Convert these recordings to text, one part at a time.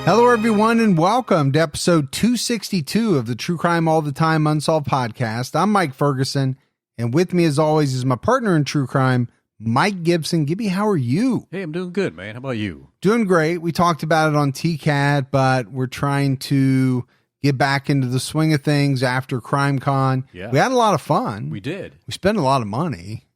Hello, everyone, and welcome to episode 262 of the True Crime All the Time Unsolved podcast. I'm Mike Ferguson, and with me, as always, is my partner in true crime, Mike Gibson. Gibby, how are you? Hey, I'm doing good, man. How about you? Doing great. We talked about it on TCAT, but we're trying to get back into the swing of things after CrimeCon. Yeah. We had a lot of fun. We did. We spent a lot of money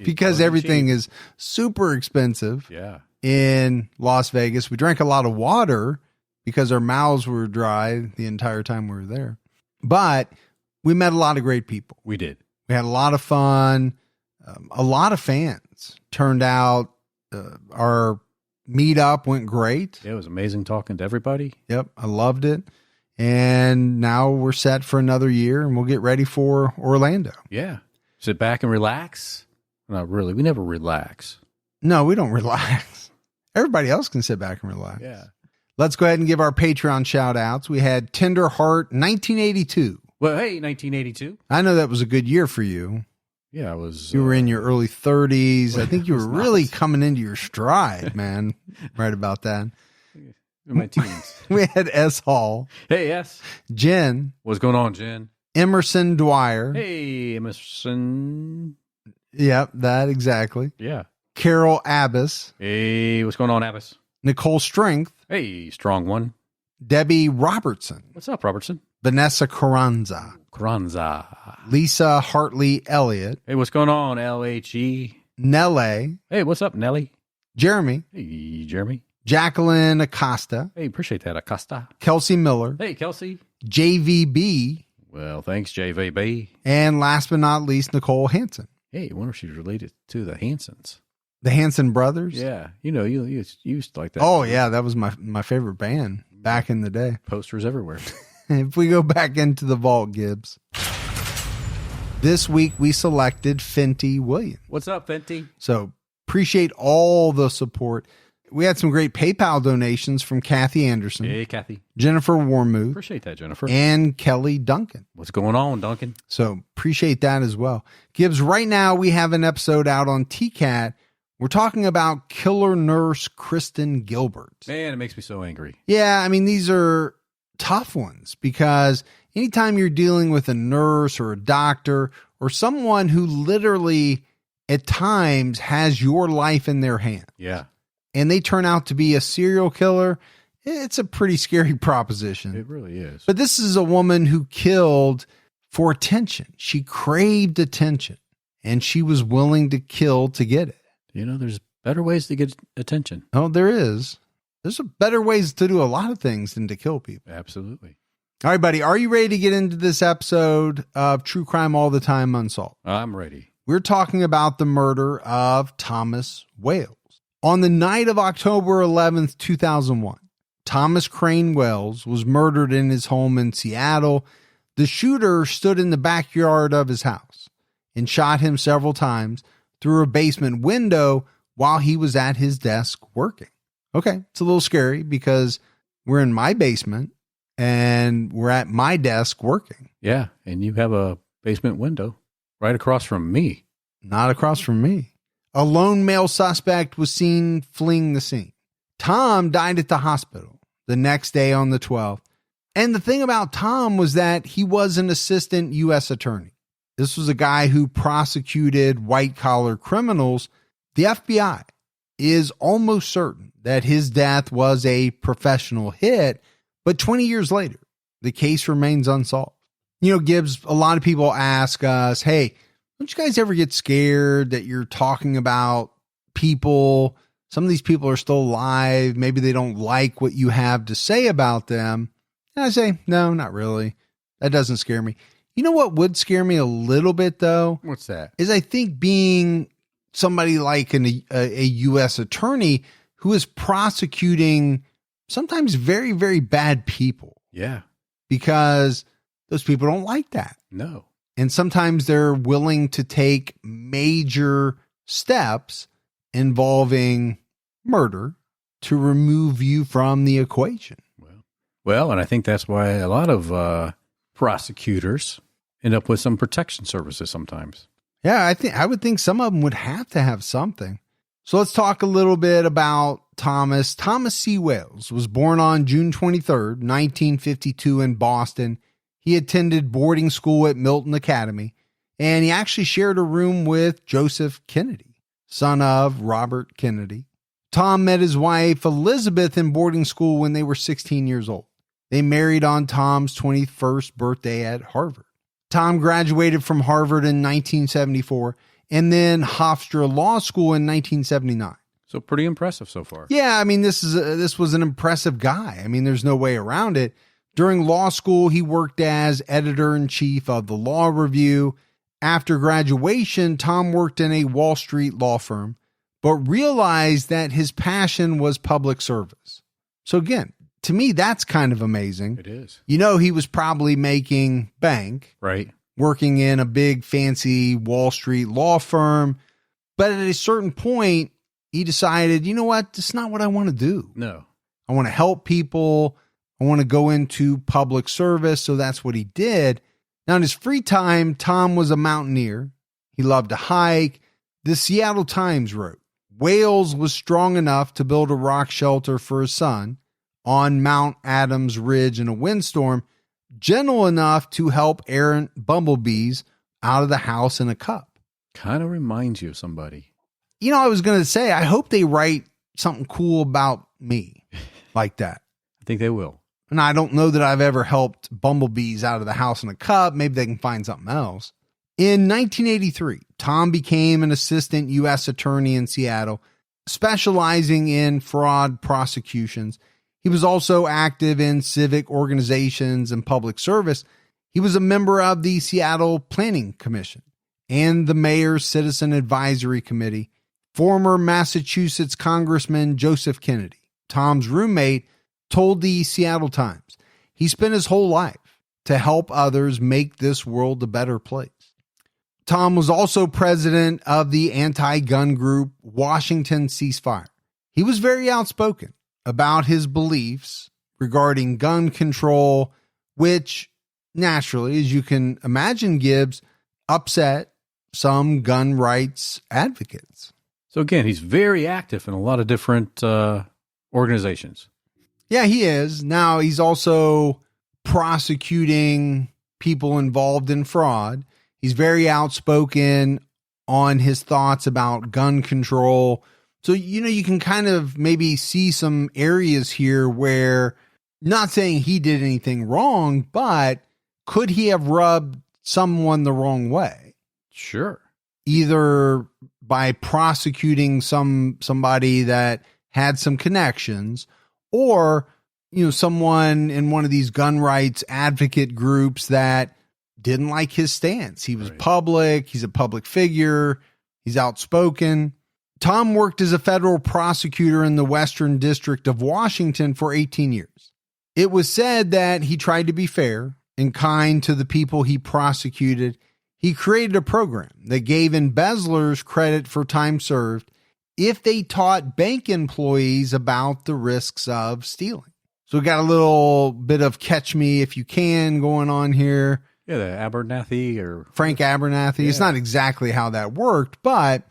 because everything is super expensive. Yeah. In Las Vegas. We drank a lot of water because our mouths were dry the entire time we were there. But we met a lot of great people. We did. We had a lot of fun. A lot of fans turned out. Our meetup went great. Yeah, it was amazing talking to everybody. Yep, I loved it. And now we're set for another year, and we'll get ready for Orlando. Yeah. Sit back and relax. Not really. We never relax. No, we don't relax. Everybody else can sit back and relax. Yeah. Let's go ahead and give our Patreon shout outs. We had Tender Heart 1982. Well, hey, 1982. I know that was a good year for you. Yeah, I was. You were in your early 30s. I think you were really not. coming into your stride, man. Right about that. In my teens. We had S. Hall. Hey, yes. Jen. What's going on, Jen? Emerson Dwyer. Hey, Emerson. Yep, that exactly. Yeah. Carol Abbas. Hey, what's going on, Abbas? Nicole Strength. Hey, strong one. Debbie Robertson. What's up, Robertson? Vanessa Carranza. Carranza. Lisa Hartley Elliott. Hey, what's going on, LHE? Nelle. Hey, what's up, Nelly? Jeremy. Hey, Jeremy. Jacqueline Acosta. Hey, appreciate that, Acosta. Kelsey Miller. Hey, Kelsey. JVB. Well, thanks, JVB. And last but not least, Nicole Hansen. Hey, I wonder if she's related to the Hansons. The Hansen brothers? Yeah. You know, you used to like that. Oh, yeah. That was my favorite band back in the day. Posters everywhere. If we go back into the vault, Gibbs. This week, we selected Fenty Williams. What's up, Fenty? So appreciate all the support. We had some great PayPal donations from Kathy Anderson, Hey, Kathy. Jennifer Warmuth, Appreciate that, Jennifer. and Kelly Duncan. What's going on, Duncan? So appreciate that as well. Gibbs, right now we have an episode out on TCAT. We're talking about killer nurse Kristen Gilbert. Man, it makes me so angry. Yeah, I mean, these are tough ones because anytime you're dealing with a nurse or a doctor or someone who literally at times has your life in their hands, Yeah, and they turn out to be a serial killer, it's a pretty scary proposition. it really is. But this is a woman who killed for attention. She craved attention, and she was willing to kill to get it. You know, there's better ways to get attention. Oh, there is. There's better ways to do a lot of things than to kill people. Absolutely. All right, buddy. Are you ready to get into this episode of True Crime All the Time Unsolved? I'm ready. We're talking about the murder of Thomas Wales. On the night of October 11th, 2001, Thomas Crane Wells was murdered in his home in Seattle. The shooter stood in the backyard of his house and shot him several times through a basement window while he was at his desk working. Okay, it's a little scary because we're in my basement and we're at my desk working. Yeah, and you have a basement window right across from me. Not across from me. A lone male suspect was seen fleeing the scene. Tom died at the hospital the next day on the 12th. And the thing about Tom was that he was an assistant U.S. attorney. This was a guy who prosecuted white-collar criminals. The FBI is almost certain that his death was a professional hit, but 20 years later, the case remains unsolved. You know, Gibbs, a lot of people ask us, hey, don't you guys ever get scared that you're talking about people? Some of these people are still alive. Maybe they don't like what you have to say about them. And I say, no, not really. That doesn't scare me. You know what would scare me a little bit, though? What's that? Is I think being somebody like a U.S. attorney who is prosecuting sometimes very, very bad people. Yeah. Because those people don't like that. No. And sometimes they're willing to take major steps involving murder to remove you from the equation. Well, and I think that's why a lot of prosecutors end up with some protection services sometimes. Yeah, I would think some of them would have to have something. So let's talk a little bit about Thomas C. Wales was born on June 23rd, 1952 in Boston. He attended boarding school at Milton Academy, and he actually shared a room with Joseph Kennedy, son of Robert Kennedy. Tom met his wife Elizabeth in boarding school when they were 16 years old. They married on Tom's 21st birthday at Harvard. Tom graduated from Harvard in 1974 and then Hofstra Law School in 1979. So pretty impressive so far. Yeah, I mean, this was an impressive guy. I mean, there's no way around it. During law school, he worked as editor-in-chief of the Law Review. After graduation, Tom worked in a Wall Street law firm, but realized that his passion was public service. So again, to me, that's kind of amazing. It is. You know, he was probably making bank, right, working in a big fancy Wall Street law firm. But at a certain point, he decided, you know what? This is not what I want to do. No. I want to help people. I want to go into public service. So that's what he did. Now, in his free time, Tom was a mountaineer. He loved to hike. The Seattle Times wrote, Wales was strong enough to build a rock shelter for his son on Mount Adams Ridge in a windstorm, gentle enough to help errant bumblebees out of the house in a cup. Kind of reminds you of somebody. You know, I was going to say, I hope they write something cool about me like that. I think they will. And I don't know that I've ever helped bumblebees out of the house in a cup. Maybe they can find something else. In 1983, Tom became an assistant U.S. attorney in Seattle, specializing in fraud prosecutions. He was also active in civic organizations and public service. He was a member of the Seattle Planning Commission and the Mayor's Citizen Advisory Committee. Former Massachusetts Congressman Joseph Kennedy, Tom's roommate, told the Seattle Times he spent his whole life to help others make this world a better place. Tom was also president of the anti-gun group Washington Ceasefire. He was very outspoken about his beliefs regarding gun control, which naturally, as you can imagine, Gibbs, upset some gun rights advocates. So again, he's very active in a lot of different organizations. Yeah, he is. Now he's also prosecuting people involved in fraud. He's very outspoken on his thoughts about gun control. So, you know, you can kind of maybe see some areas here where, not saying he did anything wrong, but could he have rubbed someone the wrong way? Sure. Either by prosecuting somebody that had some connections, or, you know, someone in one of these gun rights advocate groups that didn't like his stance. He was public. He's a public figure. He's outspoken. Tom worked as a federal prosecutor in the Western District of Washington for 18 years. It was said that he tried to be fair and kind to the people he prosecuted. He created a program that gave embezzlers credit for time served if they taught bank employees about the risks of stealing. So we got a little bit of catch me if you can going on here. Yeah, the Abernathy or Frank Abernathy. Yeah. It's not exactly how that worked, but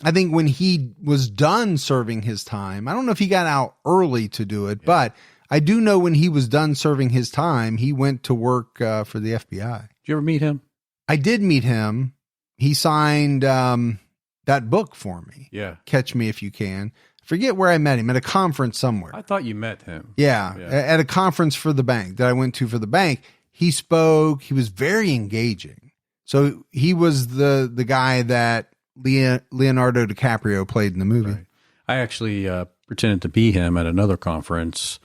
I think when he was done serving his time, I don't know if he got out early to do it, but I do know when he was done serving his time, he went to work for the FBI. Did you ever meet him? I did meet him. He signed that book for me. Yeah. Catch Me If You Can. Forget where I met him, at a conference somewhere. I thought you met him. Yeah, at a conference for the bank that I went to for the bank. He spoke. He was very engaging. So he was the guy that Leonardo DiCaprio played in the movie. Right. I actually pretended to be him at another conference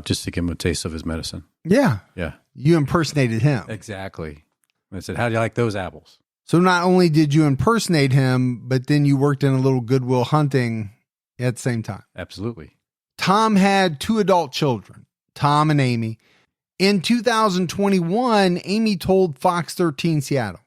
just to give him a taste of his medicine. Yeah. Yeah. You impersonated him. Exactly. I said, how do you like those apples? So not only did you impersonate him, but then you worked in a little Goodwill Hunting at the same time. Absolutely. Tom had 2 adult children, Tom and Amy. In 2021, Amy told Fox 13 Seattle,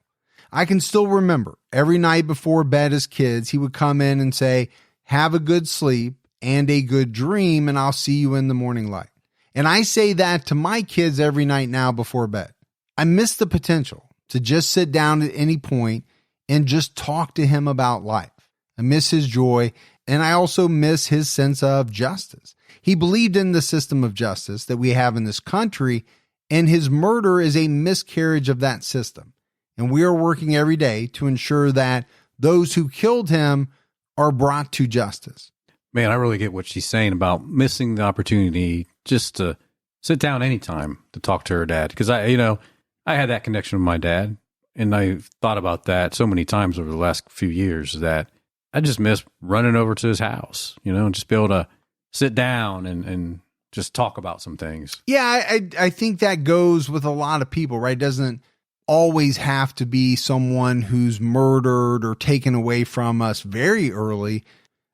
I can still remember every night before bed as kids, he would come in and say, have a good sleep and a good dream, and I'll see you in the morning light. And I say that to my kids every night now before bed. I miss the potential to just sit down at any point and just talk to him about life. I miss his joy, and I also miss his sense of justice. He believed in the system of justice that we have in this country, and his murder is a miscarriage of that system. And we are working every day to ensure that those who killed him are brought to justice. Man, I really get what she's saying about missing the opportunity just to sit down anytime to talk to her dad. Because I had that connection with my dad, and I've thought about that so many times over the last few years that I just miss running over to his house, and just be able to sit down and just talk about some things. Yeah, I think that goes with a lot of people, right? It doesn't always have to be someone who's murdered or taken away from us very early.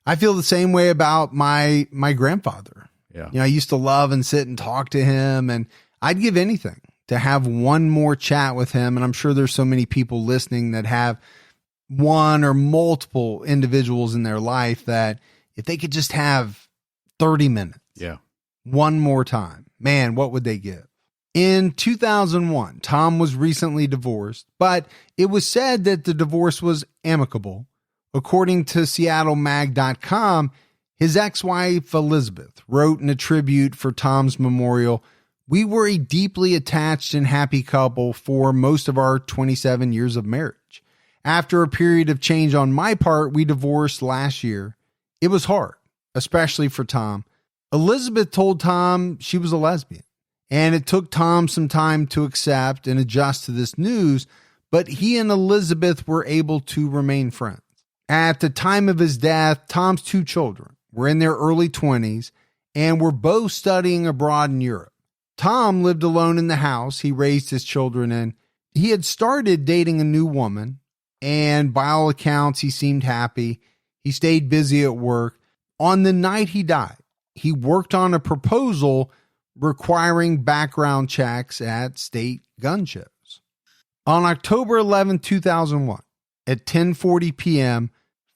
I feel the same way about my grandfather. Yeah. I used to love and sit and talk to him, and I'd give anything to have one more chat with him. And I'm sure there's so many people listening that have one or multiple individuals in their life that if they could just have 30 minutes, one more time, man, what would they give? In 2001, Tom was recently divorced, but it was said that the divorce was amicable. According to SeattleMag.com, his ex-wife Elizabeth wrote in a tribute for Tom's memorial, "We were a deeply attached and happy couple for most of our 27 years of marriage. After a period of change on my part, we divorced last year. It was hard, especially for Tom. Elizabeth told Tom she was a lesbian, and it took Tom some time to accept and adjust to this news, but he and Elizabeth were able to remain friends. At the time of his death, Tom's two children were in their early 20s and were both studying abroad in Europe. Tom lived alone in the house he raised his children in. He had started dating a new woman, and by all accounts, he seemed happy. He stayed busy at work. On the night he died, he worked on a proposal requiring background checks at state gun shows. On October 11, 2001, at 10:40 p.m.,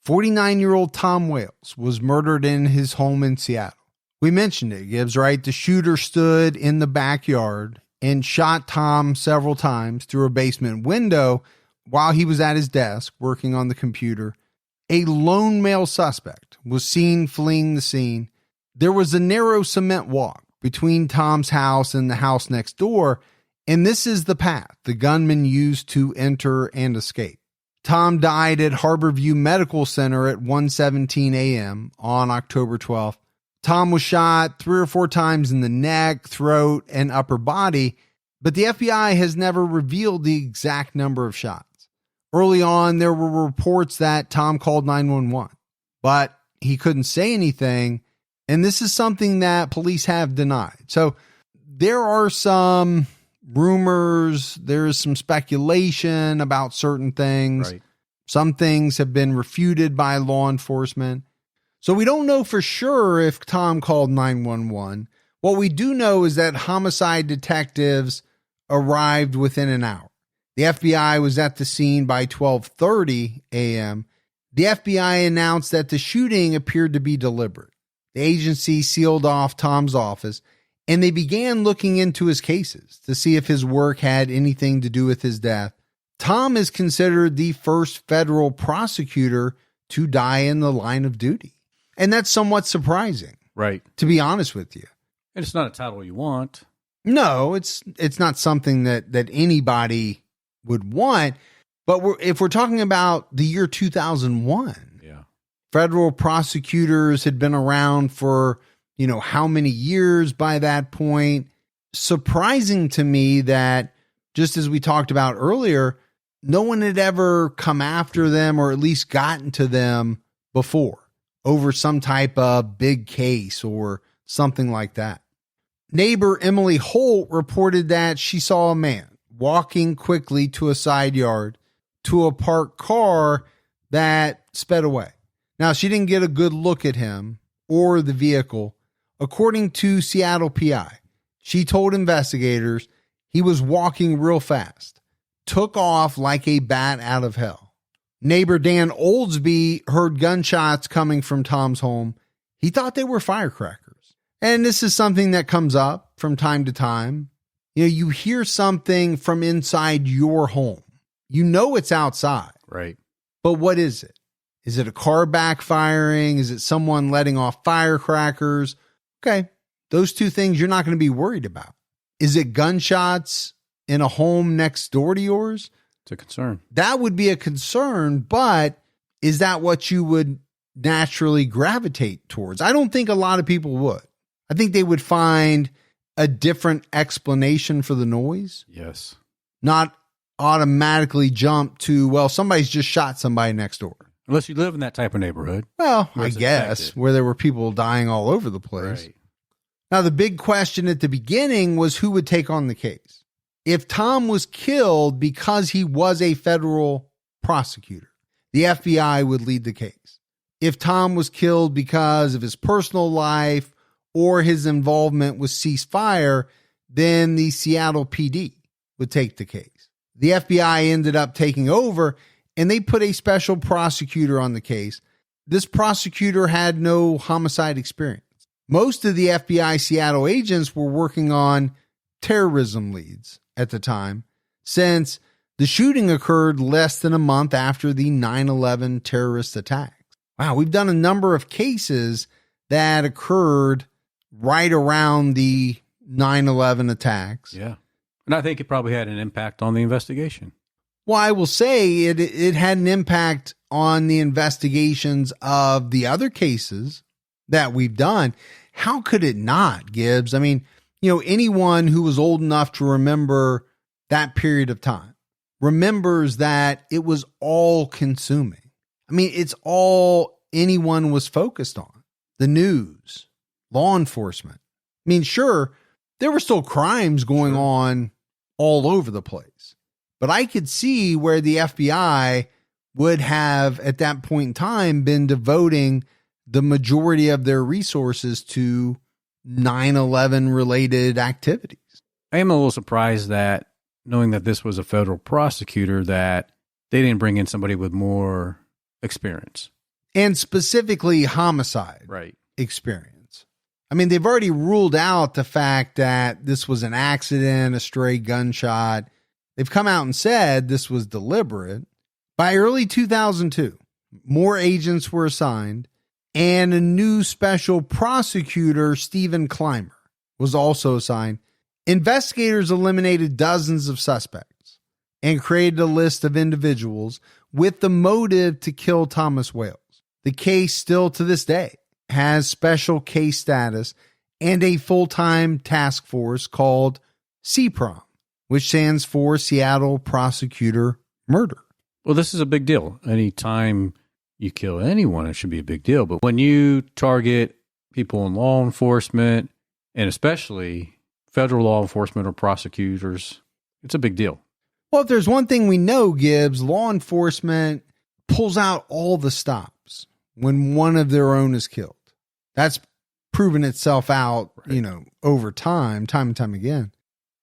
49-year-old Tom Wales was murdered in his home in Seattle. We mentioned it, Gibbs, right? The shooter stood in the backyard and shot Tom several times through a basement window while he was at his desk working on the computer. A lone male suspect was seen fleeing the scene. There was a narrow cement walk between Tom's house and the house next door, and this is the path the gunman used to enter and escape. Tom died at Harborview Medical Center at 1:17 a.m. on October 12th. Tom was shot 3 or 4 times in the neck, throat, and upper body, but the FBI has never revealed the exact number of shots. Early on, there were reports that Tom called 911, but he couldn't say anything, and this is something that police have denied. So there are some rumors, there is some speculation about certain things. Right. Some things have been refuted by law enforcement. So we don't know for sure if Tom called 911. What we do know is that homicide detectives arrived within an hour. The FBI was at the scene by 12:30 a.m. The FBI announced that the shooting appeared to be deliberate. The agency sealed off Tom's office, and they began looking into his cases to see if his work had anything to do with his death. Tom is considered the first federal prosecutor to die in the line of duty. And that's somewhat surprising, Right. to be honest with you. And it's not a title you want. No, it's not something that anybody would want. But if we're talking about the year 2001, federal prosecutors had been around for, how many years by that point. Surprising to me that, just as we talked about earlier, no one had ever come after them or at least gotten to them before over some type of big case or something like that. Neighbor Emily Holt reported that she saw a man walking quickly to a side yard to a parked car that sped away. Now, she didn't get a good look at him or the vehicle. According to Seattle PI, she told investigators he was walking real fast, took off like a bat out of hell. Neighbor Dan Oldsby heard gunshots coming from Tom's home. He thought they were firecrackers. And this is something that comes up from time to time. You hear something from inside your home. It's outside. Right. But what is it? Is it a car backfiring? Is it someone letting off firecrackers? Okay, those two things you're not going to be worried about. Is it gunshots in a home next door to yours? It's a concern. That would be a concern, but is that what you would naturally gravitate towards? I don't think a lot of people would. I think they would find a different explanation for the noise. Yes. Not automatically jump to, well, somebody's just shot somebody next door. Unless you live in that type of neighborhood. Well, I guess, affected. where there were people dying all over the place. Right. Now, the big question at the beginning was who would take on the case. If Tom was killed because he was a federal prosecutor, the FBI would lead the case. If Tom was killed because of his personal life or his involvement with ceasefire, then the Seattle PD would take the case. The FBI ended up taking over, and they put a special prosecutor on the case. This prosecutor had no homicide experience. Most of the FBI Seattle agents were working on terrorism leads at the time, since the shooting occurred less than a month after the 9/11 terrorist attacks. Wow, we've done a number of cases that occurred right around the 9/11 attacks. Yeah. And I think it probably had an impact on the investigation. Well, I will say it had an impact on the investigations of the other cases that we've done. How could it not, Gibbs? I mean, anyone who was old enough to remember that period of time remembers that it was all consuming. I mean, it's all anyone was focused on. The news, law enforcement. I mean, sure, there were still crimes going on all over the place, but I could see where the FBI would have at that point in time been devoting the majority of their resources to 9/11 related activities. I am a little surprised that, knowing that this was a federal prosecutor, that they didn't bring in somebody with more experience. And specifically homicide experience. I mean, they've already ruled out the fact that this was an accident, a stray gunshot. They've come out and said this was deliberate. By early 2002, more agents were assigned, and a new special prosecutor, Stephen Clymer, was also assigned. Investigators eliminated dozens of suspects and created a list of individuals with the motive to kill Thomas Wales. The case still to this day has special case status and a full-time task force called CPROM, which stands for Seattle Prosecutor Murder. Well, this is a big deal. Anytime you kill anyone, it should be a big deal. But when you target people in law enforcement, and especially federal law enforcement or prosecutors, it's a big deal. Well, if there's one thing we know, Gibbs, law enforcement pulls out all the stops when one of their own is killed. That's proven itself out, over time and time again.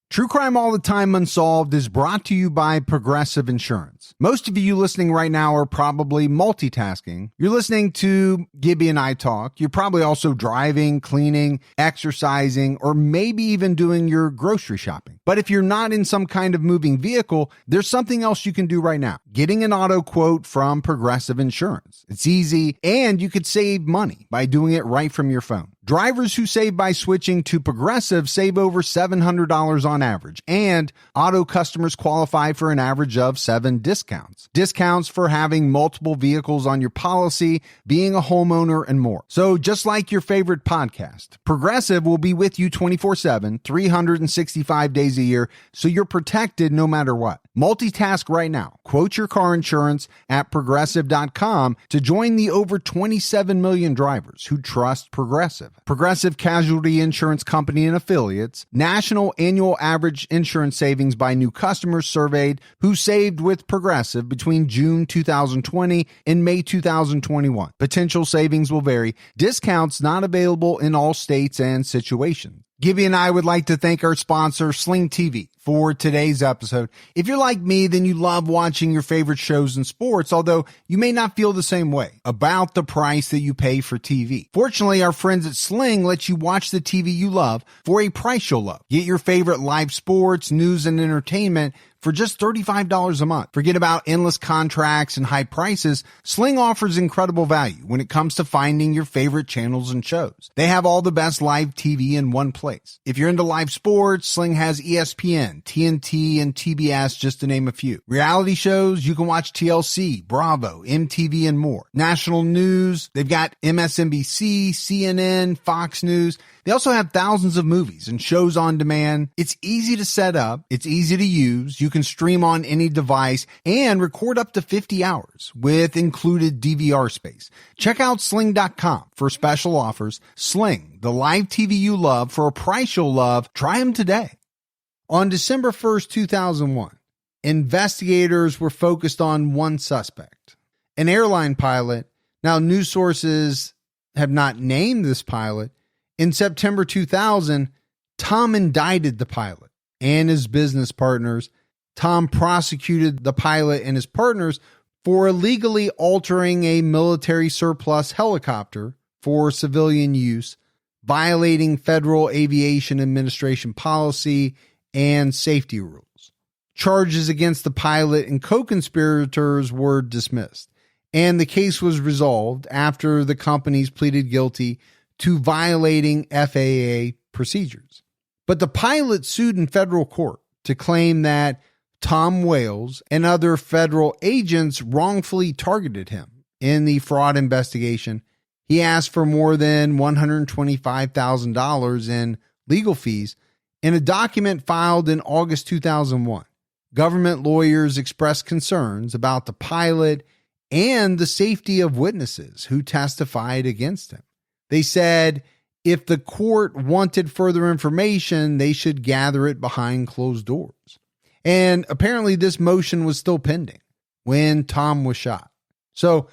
True Crime All the Time Unsolved is brought to you by Progressive Insurance. Most of you listening right now are probably multitasking. You're listening to Gibby and I talk. You're probably also driving, cleaning, exercising, or maybe even doing your grocery shopping. But if you're not in some kind of moving vehicle, there's something else you can do right now. Getting an auto quote from Progressive Insurance. It's easy, and you could save money by doing it right from your phone. Drivers who save by switching to Progressive save over $700 on average, and auto customers qualify for an average of 7 discounts. Discounts for having multiple vehicles on your policy, being a homeowner, and more. So just like your favorite podcast, Progressive will be with you 24/7, 365 days a year, so you're protected no matter what. Multitask right now. Quote your car insurance at Progressive.com to join the over 27 million drivers who trust Progressive. Progressive Casualty Insurance Company and Affiliates. National annual average insurance savings by new customers surveyed who saved with Progressive between June 2020 and May 2021. Potential savings will vary. Discounts not available in all states and situations. Gibby and I would like to thank our sponsor, Sling TV, for today's episode. If you're like me, then you love watching your favorite shows and sports, although you may not feel the same way about the price that you pay for TV. Fortunately, our friends at Sling let you watch the TV you love for a price you'll love. Get your favorite live sports, news, and entertainment for just $35 a month. Forget about endless contracts and high prices. Sling offers incredible value when it comes to finding your favorite channels and shows. They have all the best live TV in one place. If you're into live sports, Sling has ESPN, TNT, and TBS, just to name a few. Reality shows, you can watch TLC, Bravo, MTV, and more. National news, they've got MSNBC, CNN, Fox News. They also have thousands of movies and shows on demand. It's easy to set up. It's easy to use. You can stream on any device and record up to 50 hours with included DVR space. Check out sling.com for special offers. Sling, the live TV you love for a price you'll love. Try them today. On December 1st, 2001, investigators were focused on one suspect, an airline pilot. Now, news sources have not named this pilot. In September 2000, Tom indicted the pilot and his business partners. Tom prosecuted the pilot and his partners for illegally altering a military surplus helicopter for civilian use, violating Federal Aviation Administration policy and safety rules. Charges against the pilot and co-conspirators were dismissed, and the case was resolved after the companies pleaded guilty to violating FAA procedures. But the pilot sued in federal court to claim that Tom Wales and other federal agents wrongfully targeted him in the fraud investigation. He asked for more than $125,000 in legal fees. In a document filed in August 2001, government lawyers expressed concerns about the pilot and the safety of witnesses who testified against him. They said if the court wanted further information, they should gather it behind closed doors. And apparently this motion was still pending when Tom was shot. So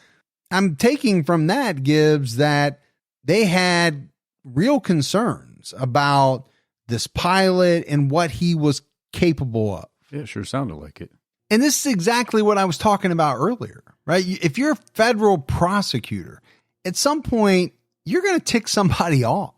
I'm taking from that, Gibbs, that they had real concerns about this pilot and what he was capable of. Yeah, it sure sounded like it. And this is exactly what I was talking about earlier, right? If you're a federal prosecutor, at some point, you're going to tick somebody off.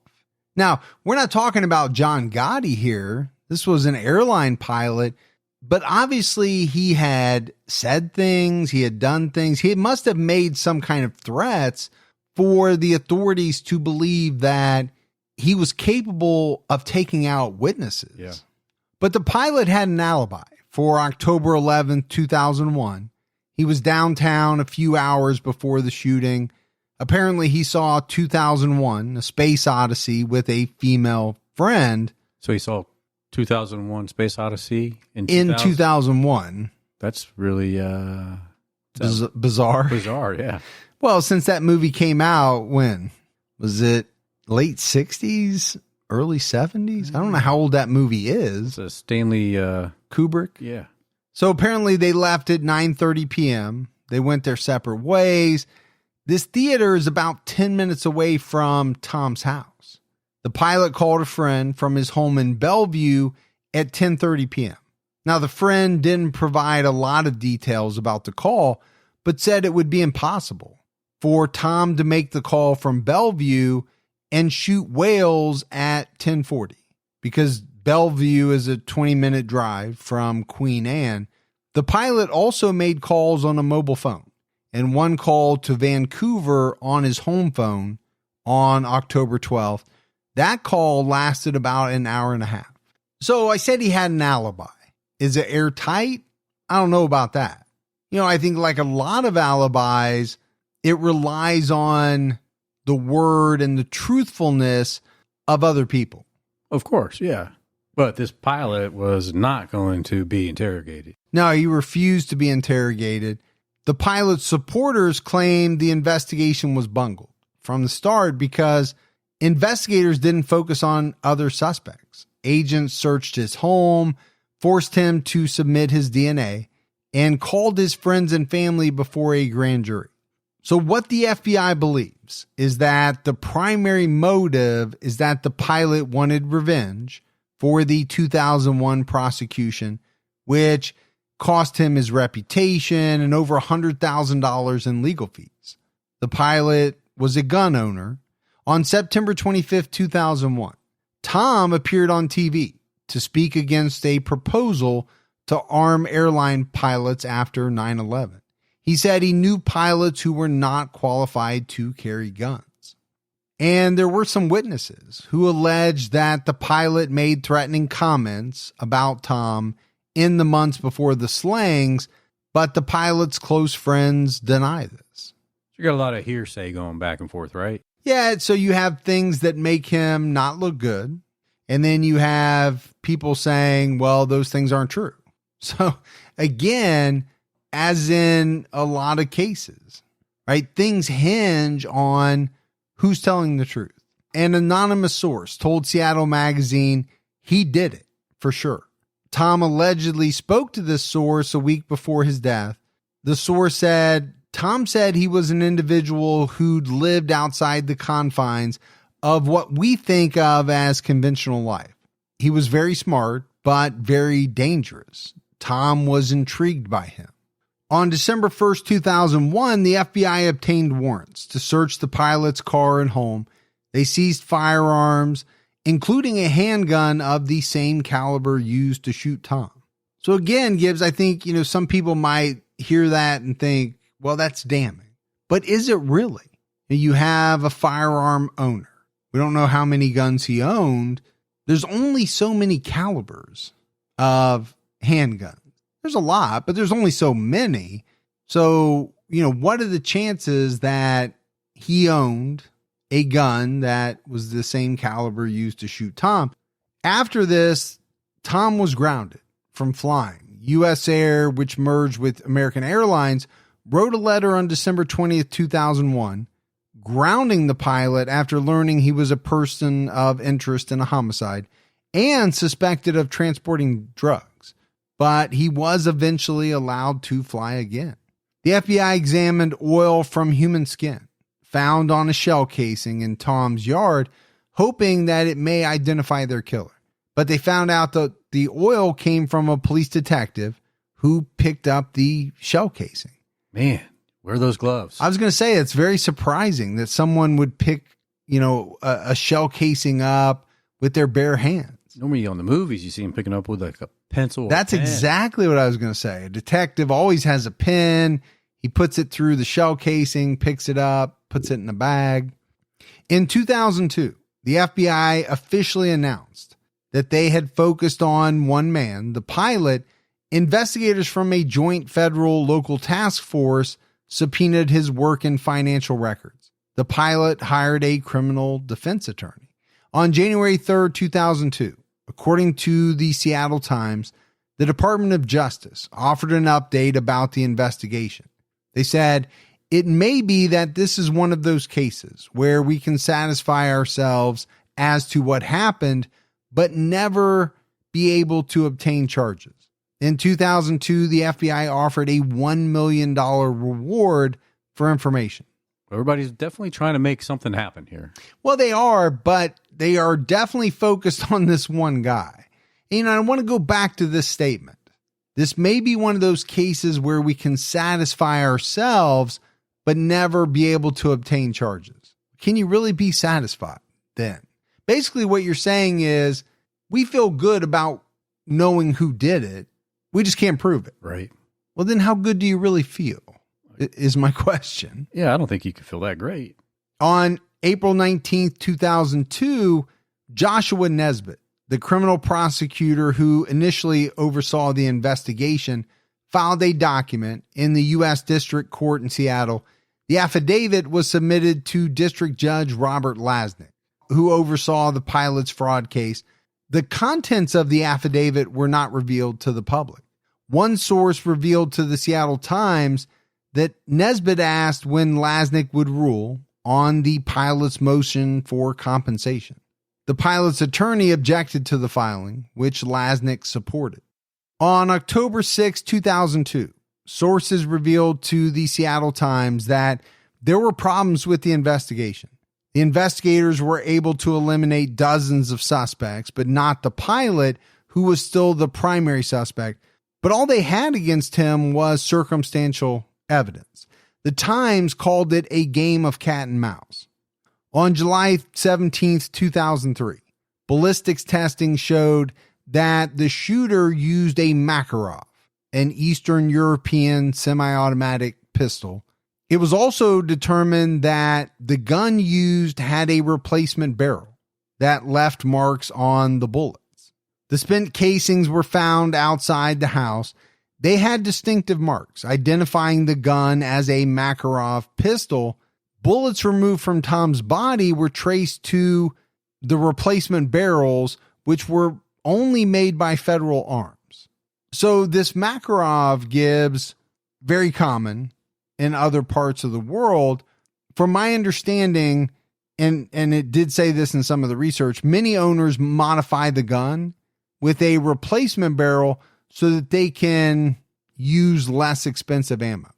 Now, we're not talking about John Gotti here. This was an airline pilot, but obviously he had said things, he had done things. He must have made some kind of threats for the authorities to believe that he was capable of taking out witnesses. Yeah. But the pilot had an alibi for October 11th, 2001. He was downtown a few hours before the shooting. Apparently, he saw 2001, A Space Odyssey, with a female friend. So he saw 2001 Space Odyssey in 2001. That's really bizarre. Bizarre, yeah. Well, since that movie came out, when? Was it late 60s, early 70s? I don't know how old that movie is. It's a Stanley Kubrick? Yeah. So apparently they left at 9:30 p.m. They went their separate ways. This theater is about 10 minutes away from Tom's house. The pilot called a friend from his home in Bellevue at 10:30 p.m. Now, the friend didn't provide a lot of details about the call, but said it would be impossible for Tom to make the call from Bellevue and shoot Wales at 10:40 because Bellevue is a 20-minute drive from Queen Anne. The pilot also made calls on a mobile phone and one call to Vancouver on his home phone on October 12th. That call lasted about an hour and a half. So I said he had an alibi. Is it airtight? I don't know about that. You know, I think like a lot of alibis, it relies on the word and the truthfulness of other people. Of course, yeah. But this pilot was not going to be interrogated. No, he refused to be interrogated. The pilot's supporters claimed the investigation was bungled from the start because investigators didn't focus on other suspects. Agents searched his home, forced him to submit his DNA, and called his friends and family before a grand jury. So what the FBI believes is that the primary motive is that the pilot wanted revenge for the 2001 prosecution, which cost him his reputation and over $100,000 in legal fees. The pilot was a gun owner. On September 25th, 2001, Tom appeared on TV to speak against a proposal to arm airline pilots after 9/11. He said he knew pilots who were not qualified to carry guns. And there were some witnesses who alleged that the pilot made threatening comments about Tom in the months before the slayings, but the pilot's close friends deny this. You got a lot of hearsay going back and forth, right? Yeah, so you have things that make him not look good, and then you have people saying, well, those things aren't true. So again, as in a lot of cases, right, things hinge on who's telling the truth. An anonymous source told Seattle Magazine he did it for sure. Tom allegedly spoke to this source a week before his death. The source said, Tom said he was an individual who'd lived outside the confines of what we think of as conventional life. He was very smart, but very dangerous. Tom was intrigued by him. On December 1st, 2001, the FBI obtained warrants to search the pilot's car and home. They seized firearms, including a handgun of the same caliber used to shoot Tom. So again, Gibbs, I think, some people might hear that and think, well, that's damning. But is it really? You have a firearm owner. We don't know how many guns he owned. There's only so many calibers of handguns. There's a lot, but there's only so many. So, what are the chances that he owned a gun that was the same caliber used to shoot Tom? After this, Tom was grounded from flying. U.S. Air, which merged with American Airlines, wrote a letter on December 20th, 2001, grounding the pilot after learning he was a person of interest in a homicide and suspected of transporting drugs. But he was eventually allowed to fly again. The FBI examined oil from human skin found on a shell casing in Tom's yard, hoping that it may identify their killer. But they found out that the oil came from a police detective who picked up the shell casing. Man, where are those gloves? I was going to say, it's very surprising that someone would pick, a shell casing up with their bare hands. Normally on the movies, you see him picking up with like a pencil. That's exactly what I was going to say. A detective always has a pen. He puts it through the shell casing, picks it up, puts it in a bag. In 2002, the FBI officially announced that they had focused on one man, the pilot. Investigators from a joint federal local task force subpoenaed his work and financial records. The pilot hired a criminal defense attorney. On January 3rd, 2002, according to the Seattle Times, the Department of Justice offered an update about the investigation. They said, it may be that this is one of those cases where we can satisfy ourselves as to what happened, but never be able to obtain charges. In 2002, the FBI offered a $1 million reward for information. Everybody's definitely trying to make something happen here. Well, they are, but they are definitely focused on this one guy. And I want to go back to this statement. This may be one of those cases where we can satisfy ourselves, but never be able to obtain charges. Can you really be satisfied then? Basically, what you're saying is we feel good about knowing who did it. We just can't prove it. Right. Well, then how good do you really feel is my question. Yeah, I don't think you could feel that great. On April 19th, 2002, Joshua Nesbitt, the criminal prosecutor who initially oversaw the investigation, filed a document in the U.S. District Court in Seattle. The affidavit was submitted to District Judge Robert Lasnik, who oversaw the pilot's fraud case. The contents of the affidavit were not revealed to the public. One source revealed to the Seattle Times that Nesbitt asked when Lasnik would rule on the pilot's motion for compensation. The pilot's attorney objected to the filing, which Lasnik supported. On October 6, 2002, sources revealed to the Seattle Times that there were problems with the investigation. The investigators were able to eliminate dozens of suspects, but not the pilot, who was still the primary suspect. But all they had against him was circumstantial evidence. The Times called it a game of cat and mouse. On July 17th, 2003, ballistics testing showed that the shooter used a Makarov, an Eastern European semi-automatic pistol. It was also determined that the gun used had a replacement barrel that left marks on the bullets. The spent casings were found outside the house. They had distinctive marks, identifying the gun as a Makarov pistol. Bullets removed from Tom's body were traced to the replacement barrels, which were only made by Federal Arms. So this Makarov, Gibbs, very common in other parts of the world. From my understanding, and it did say this in some of the research, many owners modify the gun with a replacement barrel so that they can use less expensive ammo.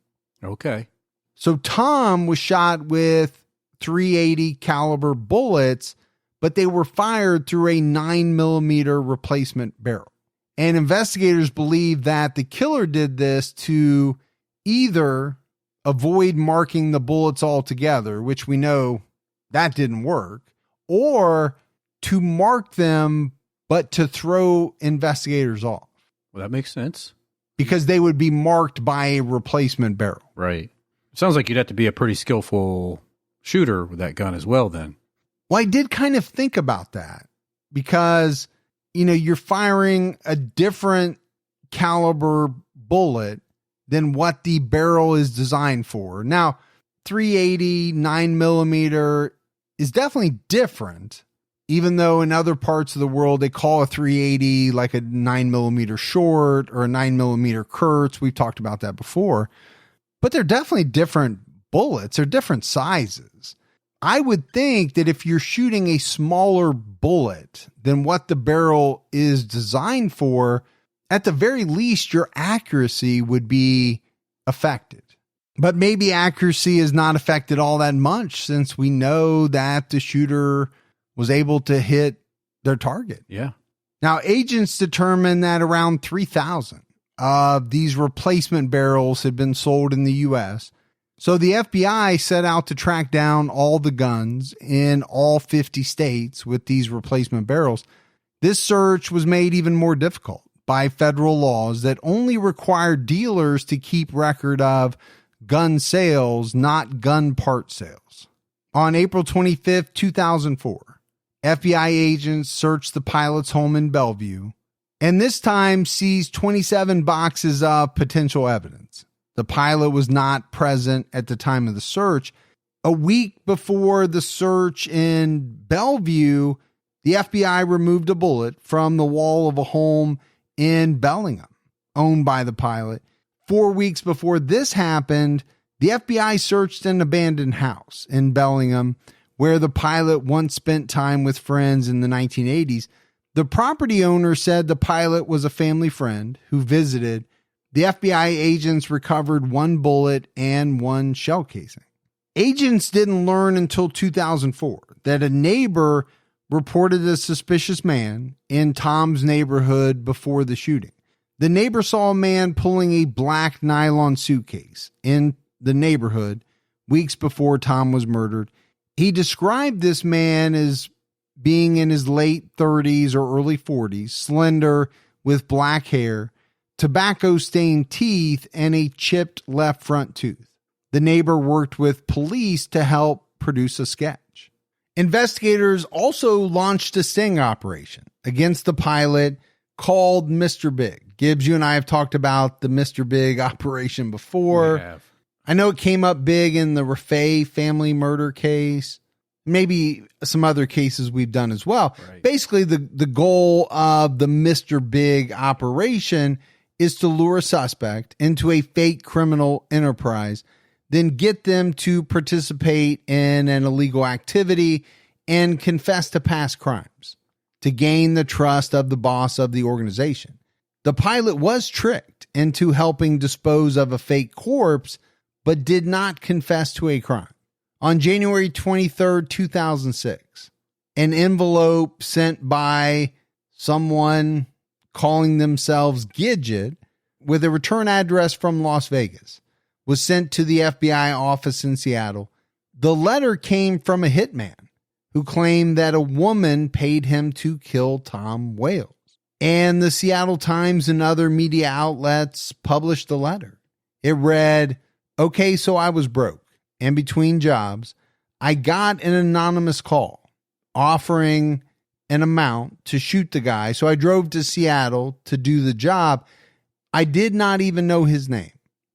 Okay. So Tom was shot with .380 caliber bullets, but they were fired through a 9mm replacement barrel. And investigators believe that the killer did this to either avoid marking the bullets altogether, which we know that didn't work, or to mark them, but to throw investigators off. Well, that makes sense. Because they would be marked by a replacement barrel. Right. Sounds like you'd have to be a pretty skillful shooter with that gun as well then. Well, I did kind of think about that because, you're firing a different caliber bullet than what the barrel is designed for. Now, .380, 9mm is definitely different, even though in other parts of the world they call a .380 like a 9mm short or a 9mm Kurtz. We've talked about that before. But they're definitely different bullets. They're different sizes. I would think that if you're shooting a smaller bullet than what the barrel is designed for, at the very least, your accuracy would be affected. But maybe accuracy is not affected all that much since we know that the shooter was able to hit their target. Yeah. Now, agents determined that around 3,000 of these replacement barrels had been sold in the U.S., so the FBI set out to track down all the guns in all 50 states with these replacement barrels. This search was made even more difficult by federal laws that only required dealers to keep record of gun sales, not gun part sales. On April 25th, 2004, FBI agents searched the pilot's home in Bellevue and this time seized 27 boxes of potential evidence. The pilot was not present at the time of the search. A week before the search in Bellevue, the FBI removed a bullet from the wall of a home in Bellingham, owned by the pilot. 4 weeks before this happened, the FBI searched an abandoned house in Bellingham where the pilot once spent time with friends in the 1980s. The property owner said the pilot was a family friend who visited. The FBI agents recovered one bullet and one shell casing. Agents didn't learn until 2004 that a neighbor reported a suspicious man in Tom's neighborhood before the shooting. The neighbor saw a man pulling a black nylon suitcase in the neighborhood weeks before Tom was murdered. He described this man as being in his late 30s or early 40s, slender with black hair, tobacco-stained teeth, and a chipped left front tooth. The neighbor worked with police to help produce a sketch. Investigators also launched a sting operation against the pilot called Mr. Big. Gibbs, you and I have talked about the Mr. Big operation before. We have. I know it came up big in the Raffaele family murder case. Maybe some other cases we've done as well. Right. Basically, the goal of the Mr. Big operation is to lure a suspect into a fake criminal enterprise, then get them to participate in an illegal activity and confess to past crimes to gain the trust of the boss of the organization. The pilot was tricked into helping dispose of a fake corpse, but did not confess to a crime. On January 23rd, 2006, an envelope sent by someone calling themselves Gidget with a return address from Las Vegas was sent to the FBI office in Seattle. The letter came from a hitman who claimed that a woman paid him to kill Tom Wales. And the Seattle Times and other media outlets published the letter. It read, "Okay, so I was broke and between jobs. I got an anonymous call offering an amount to shoot the guy. So I drove to Seattle to do the job. I did not even know his name.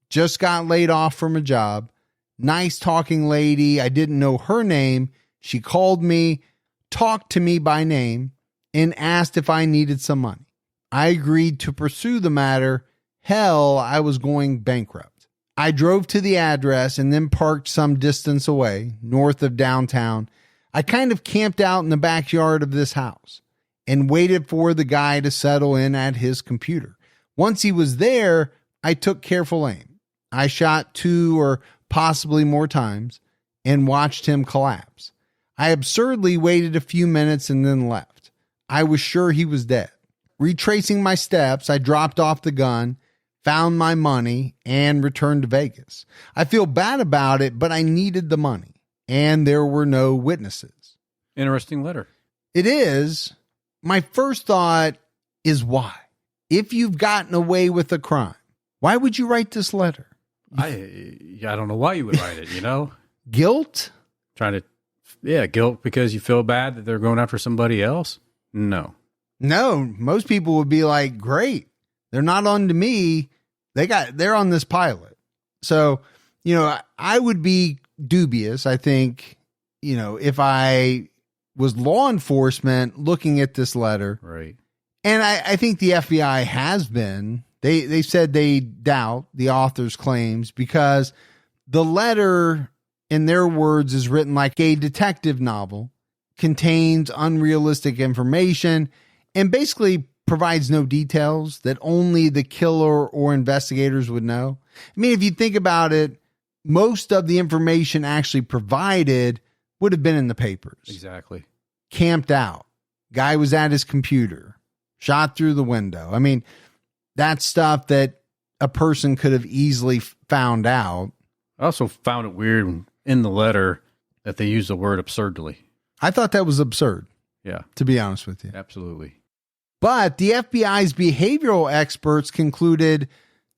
Just got laid off from a job. Nice talking lady. I didn't know her name. She called me, talked to me by name, and asked if I needed some money. I agreed to pursue the matter. Hell, I was going bankrupt. I drove to the address and then parked some distance away, north of downtown. I kind of camped out in the backyard of this house and waited for the guy to settle in at his computer. Once he was there, I took careful aim. I shot 2 or possibly more times and watched him collapse. I absurdly waited a few minutes and then left. I was sure he was dead. Retracing my steps, I dropped off the gun, found my money, and returned to Vegas. I feel bad about it, but I needed the money, and there were no witnesses." Interesting letter. It is. My first thought is why? If you've gotten away with a crime, why would you write this letter? I don't know why you would write it, you know? Guilt? Guilt because you feel bad that they're going after somebody else? No. No, most people would be like, great. They're not on to me. They're on this pilot. So, I would be dubious, I think, if I was law enforcement looking at this letter. Right. And I think the FBI has been. They said they doubt the author's claims because the letter, in their words, is written like a detective novel, contains unrealistic information, and basically provides no details that only the killer or investigators would know. I mean, if you think about it, most of the information actually provided would have been in the papers. Exactly. Camped out. Guy was at his computer. Shot through the window. I mean, that's stuff that a person could have easily found out. I also found it weird in the letter that they used the word absurdly. I thought that was absurd. Yeah. To be honest with you. Absolutely. But the FBI's behavioral experts concluded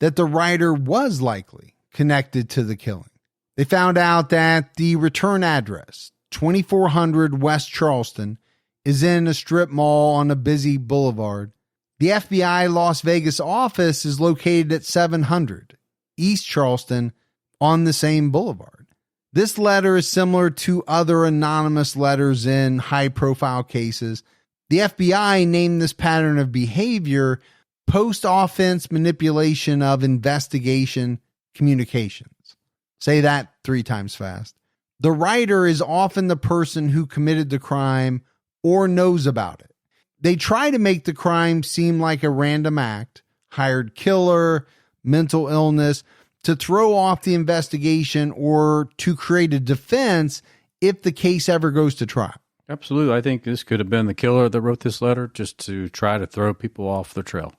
that the writer was likely connected to the killing. They found out that the return address, 2400 West Charleston, is in a strip mall on a busy boulevard. The FBI Las Vegas office is located at 700 East Charleston on the same boulevard. This letter is similar to other anonymous letters in high-profile cases. The FBI named this pattern of behavior post-offense manipulation of investigation communications. Say that 3 times fast. The writer is often the person who committed the crime or knows about it. They try to make the crime seem like a random act, hired killer, mental illness, to throw off the investigation or to create a defense if the case ever goes to trial. Absolutely. I think this could have been the killer that wrote this letter just to try to throw people off the trail.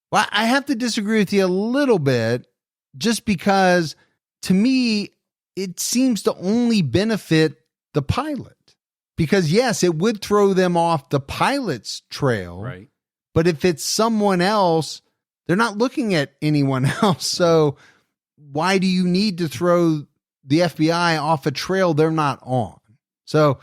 Well, I have to disagree with you a little bit just because to me, it seems to only benefit the pilot. Because yes, it would throw them off the pilot's trail. Right. But if it's someone else, they're not looking at anyone else. So why do you need to throw the FBI off a trail they're not on? So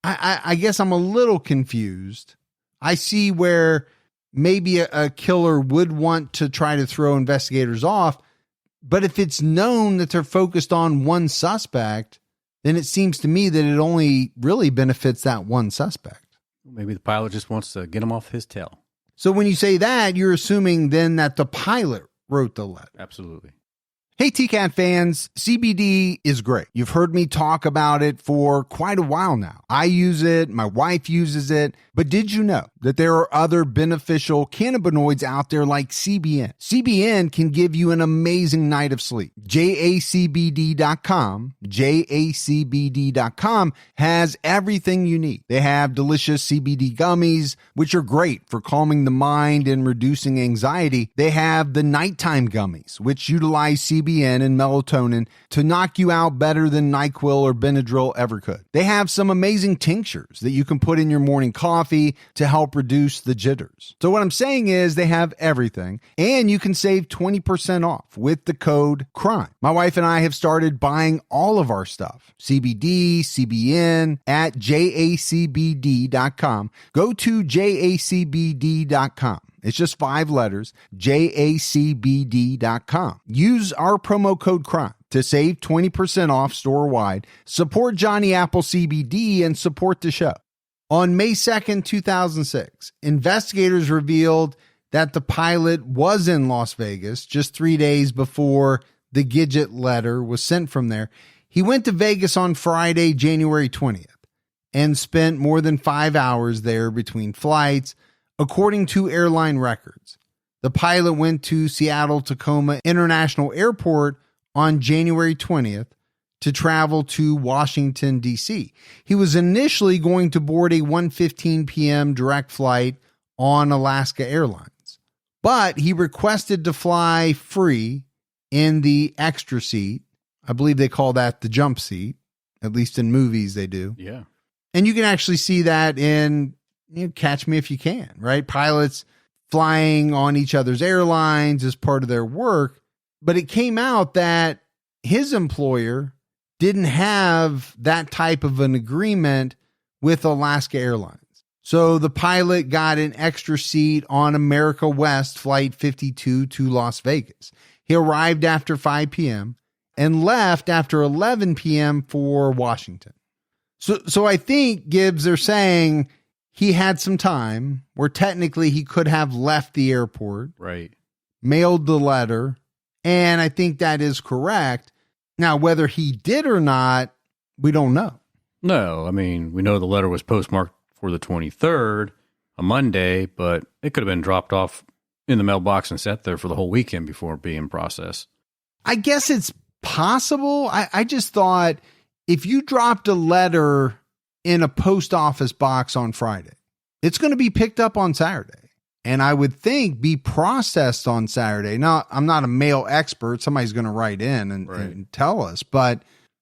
I guess I'm a little confused. I see where maybe a killer would want to try to throw investigators off. But if it's known that they're focused on one suspect, then it seems to me that it only really benefits that one suspect. Maybe the pilot just wants to get him off his tail. So when you say that, you're assuming then that the pilot wrote the letter. Absolutely. Hey, TCAT fans, CBD is great. You've heard me talk about it for quite a while now. I use it, my wife uses it, but did you know that there are other beneficial cannabinoids out there like CBN? CBN can give you an amazing night of sleep. JACBD.com has everything you need. They have delicious CBD gummies, which are great for calming the mind and reducing anxiety. They have the nighttime gummies, which utilize CBD CBN and melatonin to knock you out better than NyQuil or Benadryl ever could. They have some amazing tinctures that you can put in your morning coffee to help reduce the jitters. So what I'm saying is they have everything, and you can save 20% off with the code CRIME. My wife and I have started buying all of our stuff, CBD, CBN, at jacbd.com. Go to jacbd.com. It's just 5 letters, jacbd.com. Use our promo code CRIME to save 20% off store-wide. Support Johnny Apple CBD and support the show. On May 2nd, 2006, investigators revealed that the pilot was in Las Vegas just 3 days before the Gidget letter was sent from there. He went to Vegas on Friday, January 20th, and spent more than 5 hours there between flights, according to airline records. The pilot went to Seattle-Tacoma International Airport on January 20th to travel to Washington, D.C. He was initially going to board a 1:15 p.m. direct flight on Alaska Airlines, but he requested to fly free in the extra seat. I believe they call that the jump seat, at least in movies they do. Yeah. And you can actually see that in Catch Me If You Can, right? Pilots flying on each other's airlines as part of their work. But it came out that his employer didn't have that type of an agreement with Alaska Airlines. So the pilot got an extra seat on America West Flight 52 to Las Vegas. He arrived after 5 p.m. and left after 11 p.m. for Washington. So I think, Gibbs, they're saying he had some time where technically he could have left the airport, right, mailed the letter, and I think that is correct. Now, whether he did or not, we don't know. No, I mean, we know the letter was postmarked for the 23rd, a Monday, but it could have been dropped off in the mailbox and sat there for the whole weekend before being processed. I guess it's possible. I just thought if you dropped a letter in a post office box on Friday, it's going to be picked up on Saturday. And I would think be processed on Saturday. Now, I'm not a mail expert. Somebody's going to write in and tell us. But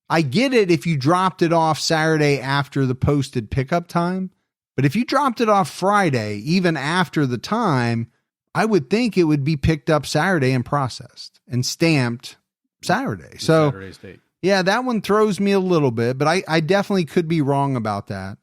I get it if you dropped it off Saturday after the posted pickup time. But if you dropped it off Friday, even after the time, I would think it would be picked up Saturday and processed and stamped Saturday. So, Saturday's date. Yeah, that one throws me a little bit, but I definitely could be wrong about that.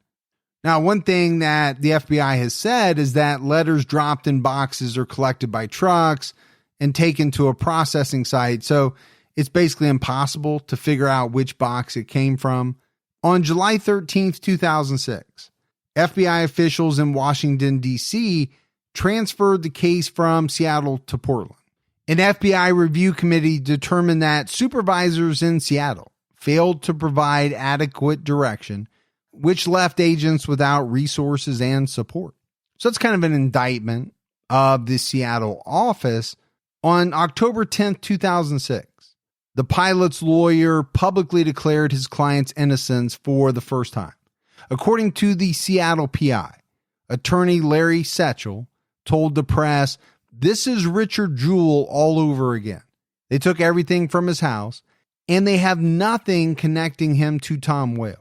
Now, one thing that the FBI has said is that letters dropped in boxes are collected by trucks and taken to a processing site. So it's basically impossible to figure out which box it came from. On July 13th, 2006, FBI officials in Washington, D.C. transferred the case from Seattle to Portland. An FBI review committee determined that supervisors in Seattle failed to provide adequate direction, which left agents without resources and support. So it's kind of an indictment of the Seattle office. On October 10th, 2006, the pilot's lawyer publicly declared his client's innocence for the first time. According to the Seattle PI, attorney Larry Setchell told the press, "This is Richard Jewell all over again. They took everything from his house, and they have nothing connecting him to Tom Wales.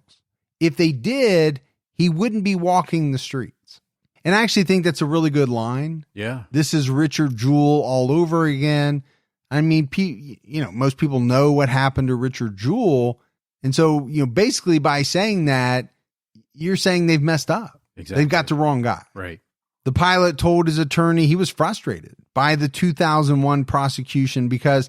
If they did, he wouldn't be walking the streets." And I actually think that's a really good line. Yeah. This is Richard Jewell all over again. I mean, most people know what happened to Richard Jewell. And so, basically by saying that, you're saying they've messed up. Exactly. They've got the wrong guy. Right. The pilot told his attorney he was frustrated by the 2001 prosecution because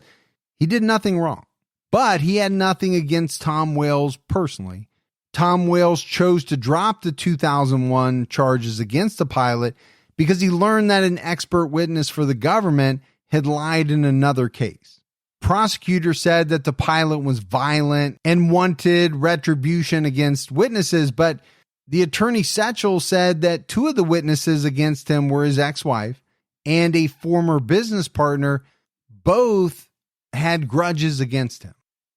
he did nothing wrong, but he had nothing against Tom Wales personally. Tom Wales chose to drop the 2001 charges against the pilot because he learned that an expert witness for the government had lied in another case. Prosecutors said that the pilot was violent and wanted retribution against witnesses, but the attorney Setchell said that 2 of the witnesses against him were his ex-wife and a former business partner. Both had grudges against him.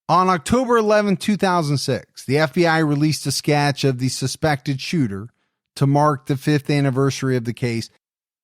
On October 11, 2006, the FBI released a sketch of the suspected shooter to mark the 5th anniversary of the case.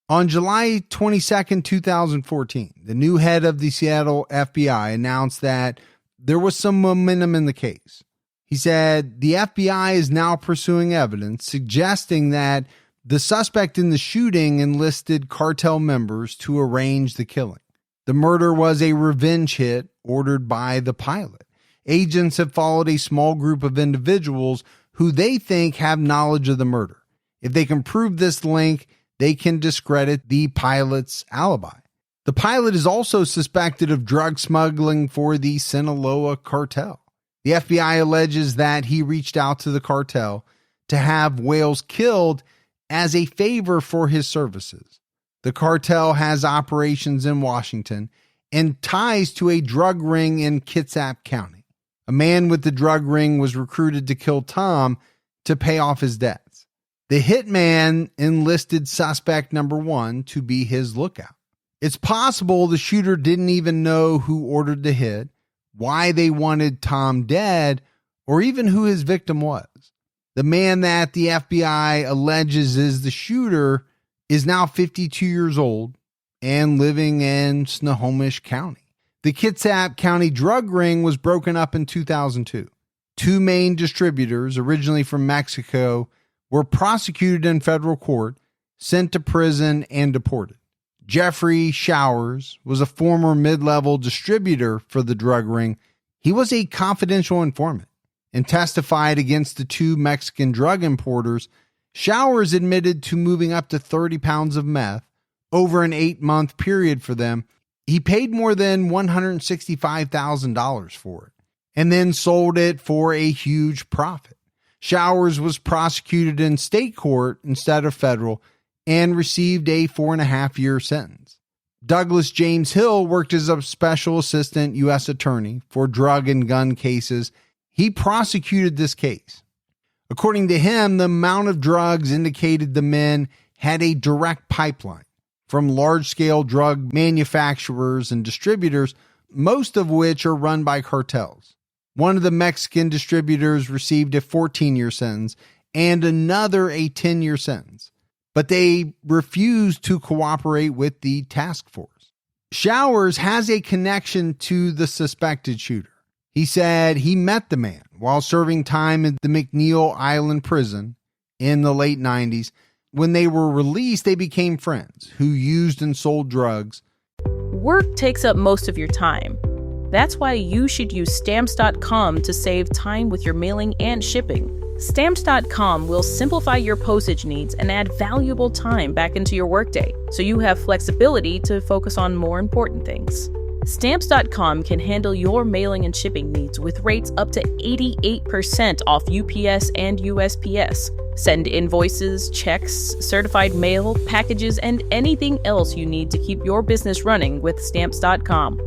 On July 22nd, 2014, the new head of the Seattle FBI announced that there was some momentum in the case. He said the FBI is now pursuing evidence suggesting that the suspect in the shooting enlisted cartel members to arrange the killing. The murder was a revenge hit ordered by the pilot. Agents have followed a small group of individuals who they think have knowledge of the murder. If they can prove this link, they can discredit the pilot's alibi. The pilot is also suspected of drug smuggling for the Sinaloa cartel. The FBI alleges that he reached out to the cartel to have whales killed as a favor for his services. The cartel has operations in Washington and ties to a drug ring in Kitsap County. A man with the drug ring was recruited to kill Tom to pay off his debts. The hitman enlisted suspect number 1 to be his lookout. It's possible the shooter didn't even know who ordered the hit, why they wanted Tom dead, or even who his victim was. The man that the FBI alleges is the shooter is now 52 years old and living in Snohomish County. The Kitsap County drug ring was broken up in 2002. 2 main distributors, originally from Mexico, were prosecuted in federal court, sent to prison, and deported. Jeffrey Showers was a former mid-level distributor for the drug ring. He was a confidential informant and testified against the 2 Mexican drug importers. Showers admitted to moving up to 30 pounds of meth over an 8-month period for them. He paid more than $165,000 for it and then sold it for a huge profit. Showers was prosecuted in state court instead of federal and received a 4.5-year sentence. Douglas James Hill worked as a special assistant U.S. attorney for drug and gun cases. He prosecuted this case. According to him, the amount of drugs indicated the men had a direct pipeline from large-scale drug manufacturers and distributors, most of which are run by cartels. One of the Mexican distributors received a 14-year sentence and another a 10-year sentence, but they refused to cooperate with the task force. Showers has a connection to the suspected shooter. He said he met the man while serving time at the McNeil Island prison in the late 90s. When they were released, they became friends who used and sold drugs. Work takes up most of your time. That's why you should use Stamps.com to save time with your mailing and shipping. Stamps.com will simplify your postage needs and add valuable time back into your workday, so you have flexibility to focus on more important things. Stamps.com can handle your mailing and shipping needs with rates up to 88% off UPS and USPS. Send invoices, checks, certified mail, packages, and anything else you need to keep your business running with Stamps.com.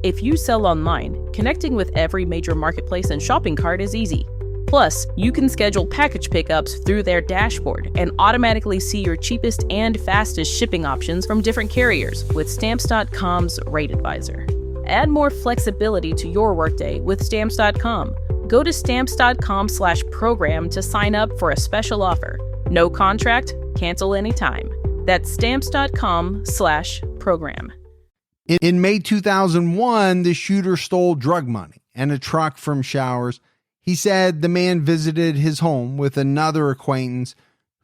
If you sell online, connecting with every major marketplace and shopping cart is easy. Plus, you can schedule package pickups through their dashboard and automatically see your cheapest and fastest shipping options from different carriers with Stamps.com's Rate Advisor. Add more flexibility to your workday with Stamps.com. Go to Stamps.com/program to sign up for a special offer. No contract, cancel anytime. That's Stamps.com/program. In May 2001, the shooter stole drug money and a truck from Showers. He said the man visited his home with another acquaintance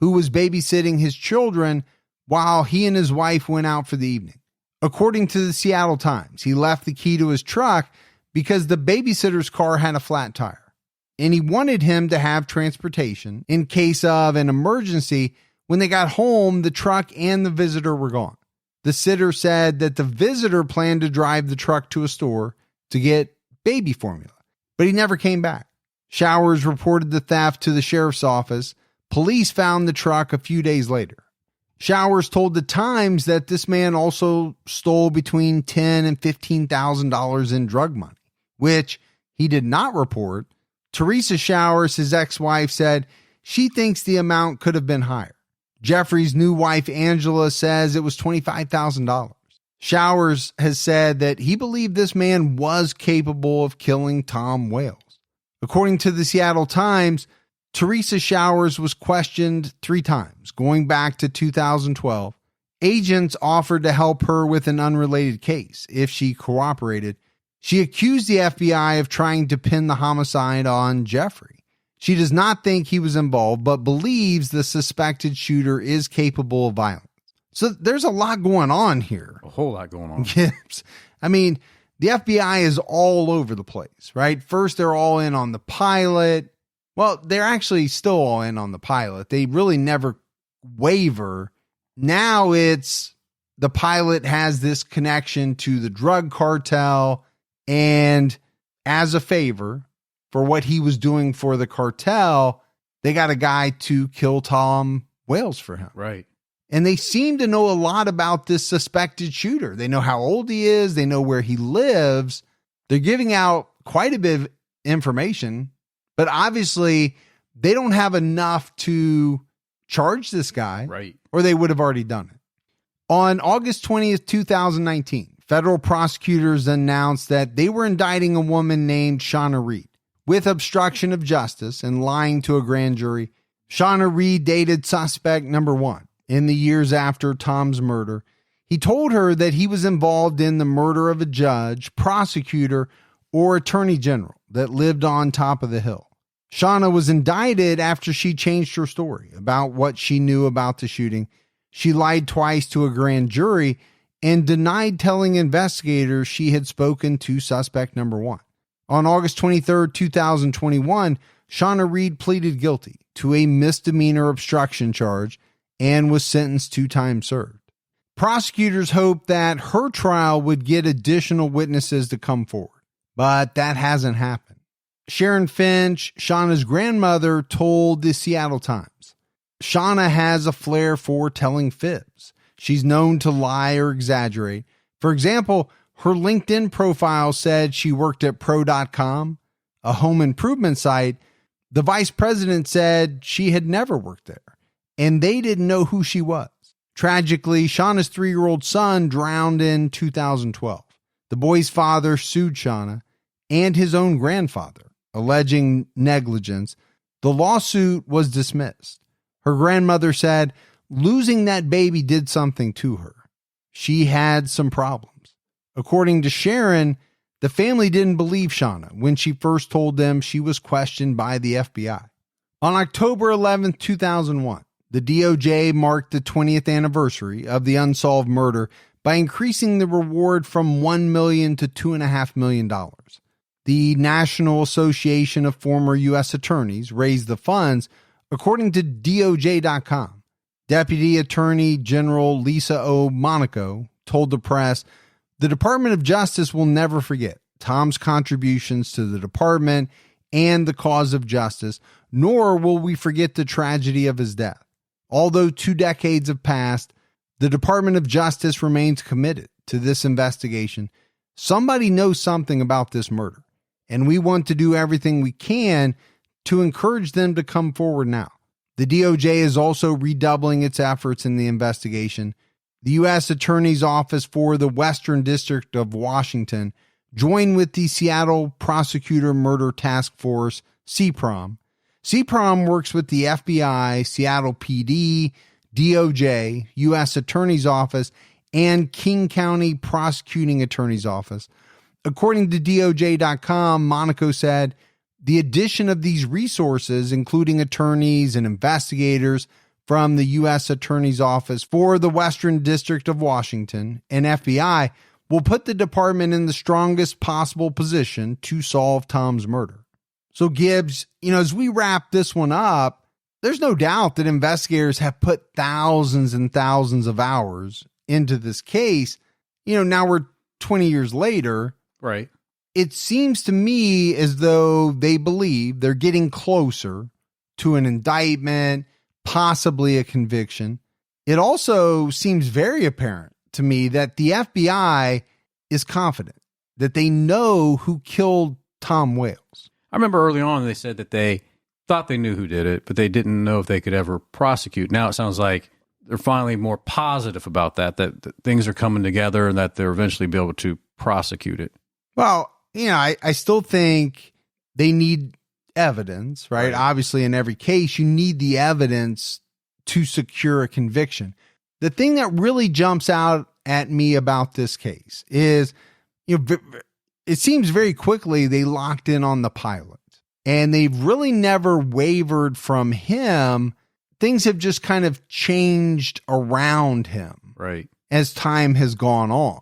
who was babysitting his children while he and his wife went out for the evening. According to the Seattle Times, he left the key to his truck because the babysitter's car had a flat tire, and he wanted him to have transportation in case of an emergency. When they got home, the truck and the visitor were gone. The sitter said that the visitor planned to drive the truck to a store to get baby formula, but he never came back. Showers reported the theft to the sheriff's office. Police found the truck a few days later. Showers told the Times that this man also stole between $10,000 and $15,000 in drug money, which he did not report. Teresa Showers, his ex-wife, said she thinks the amount could have been higher. Jeffrey's new wife, Angela, says it was $25,000. Showers has said that he believed this man was capable of killing Tom Wales. According to the Seattle Times, Teresa Showers was questioned 3 times, going back to 2012, Agents offered to help her with an unrelated case if she cooperated. She accused the FBI of trying to pin the homicide on Jeffrey. She does not think he was involved, but believes the suspected shooter is capable of violence. So there's a lot going on here. A whole lot going on. Gibbs. I mean, the FBI is all over the place, right? First, they're all in on the pilot. Well, they're actually still all in on the pilot. They really never waver. Now it's the pilot has this connection to the drug cartel, and as a favor for what he was doing for the cartel, they got a guy to kill Tom Wales for him. Right. And they seem to know a lot about this suspected shooter. They know how old he is. They know where he lives. They're giving out quite a bit of information, but obviously they don't have enough to charge this guy, right, or they would have already done it. On August 20th, 2019, federal prosecutors announced that they were indicting a woman named Shauna Reed with obstruction of justice and lying to a grand jury. Shauna Reed dated suspect number 1 in the years after Tom's murder. He told her that he was involved in the murder of a judge, prosecutor, or attorney general that lived on top of the hill. Shauna was indicted after she changed her story about what she knew about the shooting. She lied twice to a grand jury and denied telling investigators she had spoken to suspect number 1. On August 23rd, 2021, Shauna Reed pleaded guilty to a misdemeanor obstruction charge and was sentenced to time served. Prosecutors hoped that her trial would get additional witnesses to come forward, but that hasn't happened. Sharon Finch, Shauna's grandmother, told the Seattle Times, Shauna has a flair for telling fibs. She's known to lie or exaggerate. For example, her LinkedIn profile said she worked at Pro.com, a home improvement site. The vice president said she had never worked there, and they didn't know who she was. Tragically, Shauna's 3-year-old son drowned in 2012. The boy's father sued Shauna and his own grandfather, alleging negligence. The lawsuit was dismissed. Her grandmother said losing that baby did something to her. She had some problems. According to Sharon, the family didn't believe Shauna when she first told them she was questioned by the FBI. On October 11, 2001, the DOJ marked the 20th anniversary of the unsolved murder by increasing the reward from $1 million to $2.5 million. The National Association of Former U.S. Attorneys raised the funds, according to DOJ.com. Deputy Attorney General Lisa O. Monaco told the press, "The Department of Justice will never forget Tom's contributions to the department and the cause of justice, nor will we forget the tragedy of his death. Although 2 decades have passed, the Department of Justice remains committed to this investigation. Somebody knows something about this murder, and we want to do everything we can to encourage them to come forward now." The DOJ is also redoubling its efforts in the investigation. The U.S. Attorney's Office for the Western District of Washington joined with the Seattle Prosecutor Murder Task Force, CPROM. CPROM works with the FBI, Seattle PD, DOJ, U.S. Attorney's Office, and King County Prosecuting Attorney's Office. According to DOJ.com, Monaco said, "The addition of these resources, including attorneys and investigators from the U.S. Attorney's Office for the Western District of Washington and FBI, will put the department in the strongest possible position to solve Tom's murder." So Gibbs, as we wrap this one up, there's no doubt that investigators have put thousands and thousands of hours into this case. Now we're 20 years later. Right. It seems to me as though they believe they're getting closer to an indictment, possibly a conviction. It also seems very apparent to me that the FBI is confident that they know who killed Tom Wales. I remember early on they said that they thought they knew who did it, but they didn't know if they could ever prosecute. Now it sounds like they're finally more positive about that things are coming together and that they'll eventually be able to prosecute it. Well, I still think they need evidence, right? Obviously, in every case, you need the evidence to secure a conviction. the thing that really jumps out at me about this case is, it seems very quickly they locked in on the pilot, and they've really never wavered from him. Things have just kind of changed around him, right, as time has gone on.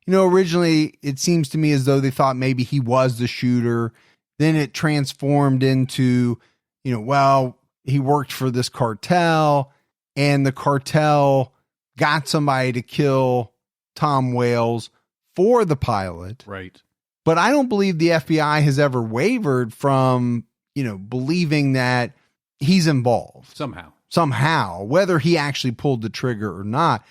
Originally it seems to me as though they thought maybe he was the shooter. Then it transformed into, well, he worked for this cartel, and the cartel got somebody to kill Tom Wales for the pilot. Right. But I don't believe the FBI has ever wavered from, believing that he's involved somehow, whether he actually pulled the trigger or not.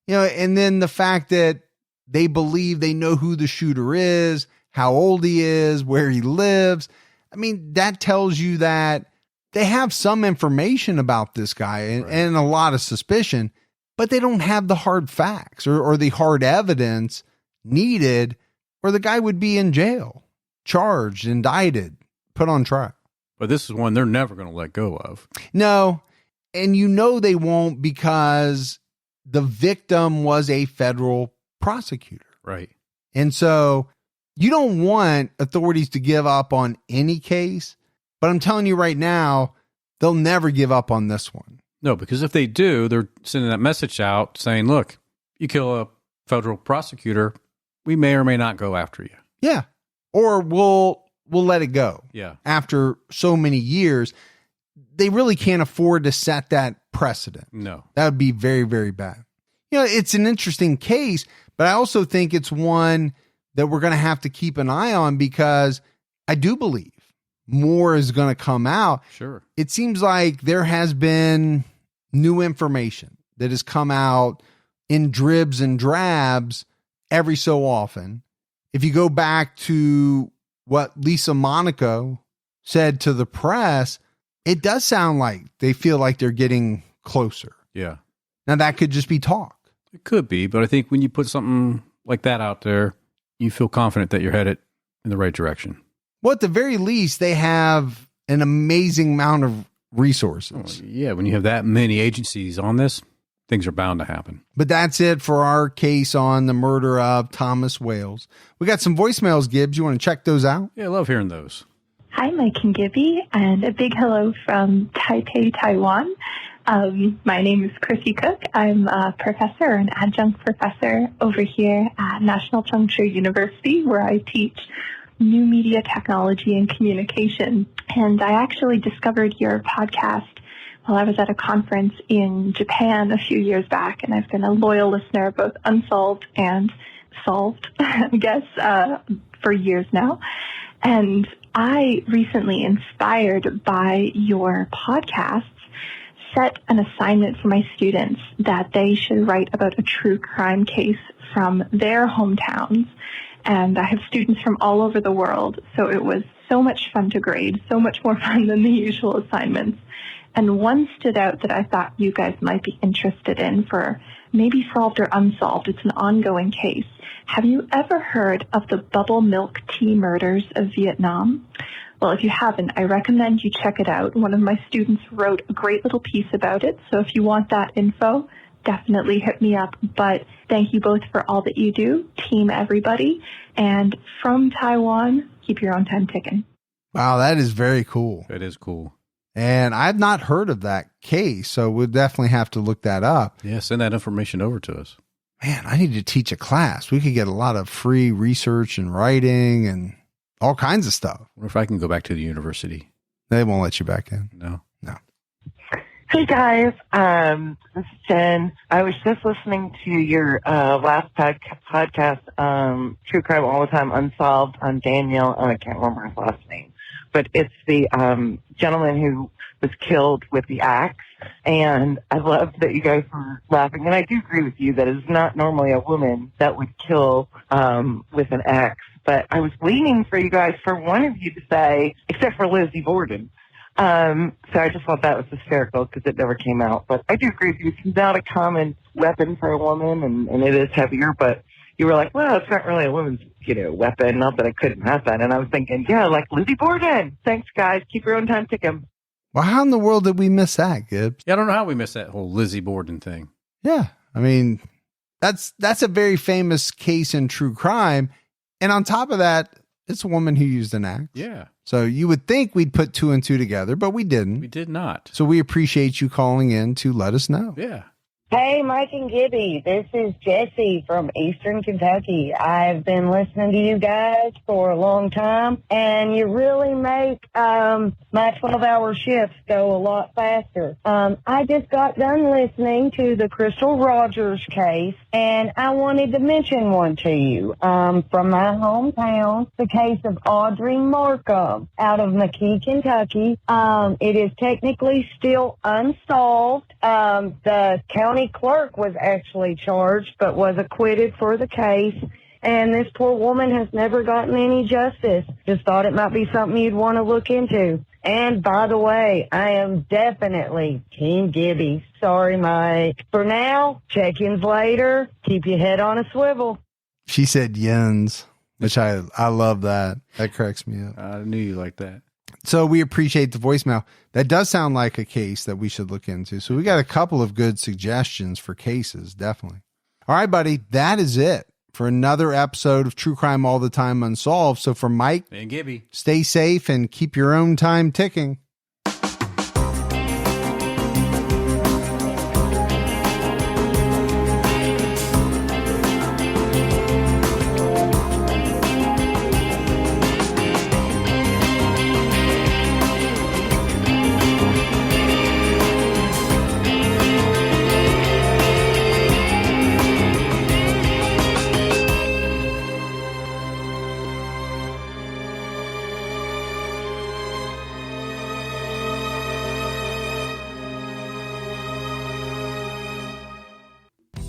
And then the fact that they believe they know who the shooter is, how old he is, where he lives. I mean, that tells you that they have some information about this guy and a lot of suspicion, but they don't have the hard facts or the hard evidence needed, or the guy would be in jail, charged, indicted, put on trial. But this is one they're never going to let go of. No. And they won't, because the victim was a federal prosecutor. Right. And so you don't want authorities to give up on any case, but I'm telling you right now, they'll never give up on this one. No, because if they do, they're sending that message out saying, look, you kill a federal prosecutor, we may or may not go after you. Yeah. Or we'll let it go. Yeah. After so many years, they really can't afford to set that precedent. No. That would be very, very bad. It's an interesting case, but I also think it's one that we're going to have to keep an eye on, because I do believe more is going to come out. Sure. It seems like there has been new information that has come out in dribs and drabs every so often. If you go back to what Lisa Monaco said to the press, it does sound like they feel like they're getting closer. Yeah. Now, that could just be talk. It could be, but I think when you put something like that out there, you feel confident that you're headed in the right direction. Well, at the very least, they have an amazing amount of resources. Oh, yeah, when you have that many agencies on this, things are bound to happen. But that's it for our case on the murder of Thomas Wales. We got some voicemails, Gibbs. You want to check those out? Yeah, I love hearing those. Hi, Mike and Gibby, and a big hello from Taipei, Taiwan. My name is Chrissy Cook. I'm a professor, an adjunct professor over here at National Chengchi University, where I teach new media technology and communication. And I actually discovered your podcast while I was at a conference in Japan a few years back, and I've been a loyal listener, both unsolved and solved, I guess, for years now. And I recently, inspired by your podcasts, set an assignment for my students that they should write about a true crime case from their hometowns. And I have students from all over the world, so it was so much fun to grade, so much more fun than the usual assignments. And one stood out that I thought you guys might be interested in for maybe solved or unsolved. It's an ongoing case. Have you ever heard of the bubble milk tea murders of Vietnam? Well, if you haven't, I recommend you check it out. One of my students wrote a great little piece about it, so if you want that info, definitely hit me up. But thank you both for all that you do. Team everybody. And from Taiwan, keep your own time ticking. Wow, that is very cool. It is cool. And I've not heard of that case, so we'll definitely have to look that up. Yeah, send that information over to us. Man, I need to teach a class. We could get a lot of free research and writing and all kinds of stuff. What if I can go back to the university? They won't let you back in. No. Hey guys, this is Jen. I was just listening to your last podcast, True Crime All the Time Unsolved, on Daniel. Oh, I can't remember his last name, but it's the gentleman who was killed with the axe. And I love that you guys were laughing. And I do agree with you that it's not normally a woman that would kill with an axe. But I was waiting for you guys, for one of you to say, except for Lizzie Borden. So I just thought that was hysterical because it never came out. But I do agree with you. It's not a common weapon for a woman, and it is heavier. But you were like, well, it's not really a woman's, weapon. Not that I couldn't have that. And I was thinking, yeah, like Lizzie Borden. Thanks, guys. Keep your own time ticking. Well, how in the world did we miss that, Gibbs? Yeah, I don't know how we missed that whole Lizzie Borden thing. Yeah. I mean, that's a very famous case in true crime. And on top of that, it's a woman who used an axe. Yeah. So you would think we'd put 2 and 2 together, but we didn't. We did not. So we appreciate you calling in to let us know. Yeah. Hey, Mike and Gibby. This is Jesse from Eastern Kentucky. I've been listening to you guys for a long time, and you really make my 12-hour shifts go a lot faster. I just got done listening to the Crystal Rogers case, and I wanted to mention one to you. From my hometown, the case of Audrey Markham out of McKee, Kentucky. It is technically still unsolved. The county clerk was actually charged but was acquitted for the case, and this poor woman has never gotten any justice. Just thought it might be something you'd want to look into. And by the way, I am definitely Team Gibby. Sorry, Mike. For now, check-ins later. Keep your head on a swivel. She said yens, which I love that. That cracks me up. I knew you liked that. So we appreciate the voicemail. That does sound like a case that we should look into. So we got a couple of good suggestions for cases, definitely. All right, buddy, that is it for another episode of True Crime All the Time Unsolved. So for Mike and Gibby, stay safe and keep your own time ticking.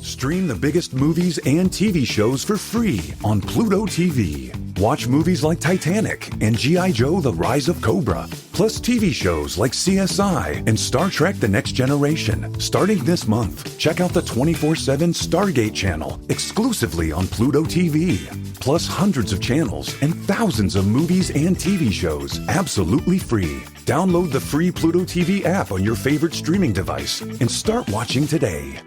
Stream the biggest movies and TV shows for free on Pluto TV. Watch movies like Titanic and G.I. Joe: The Rise of Cobra, plus TV shows like CSI and Star Trek: The Next Generation. Starting this month, check out the 24/7 Stargate channel exclusively on Pluto TV. Plus hundreds of channels and thousands of movies and TV shows absolutely free. Download the free Pluto TV app on your favorite streaming device and start watching today.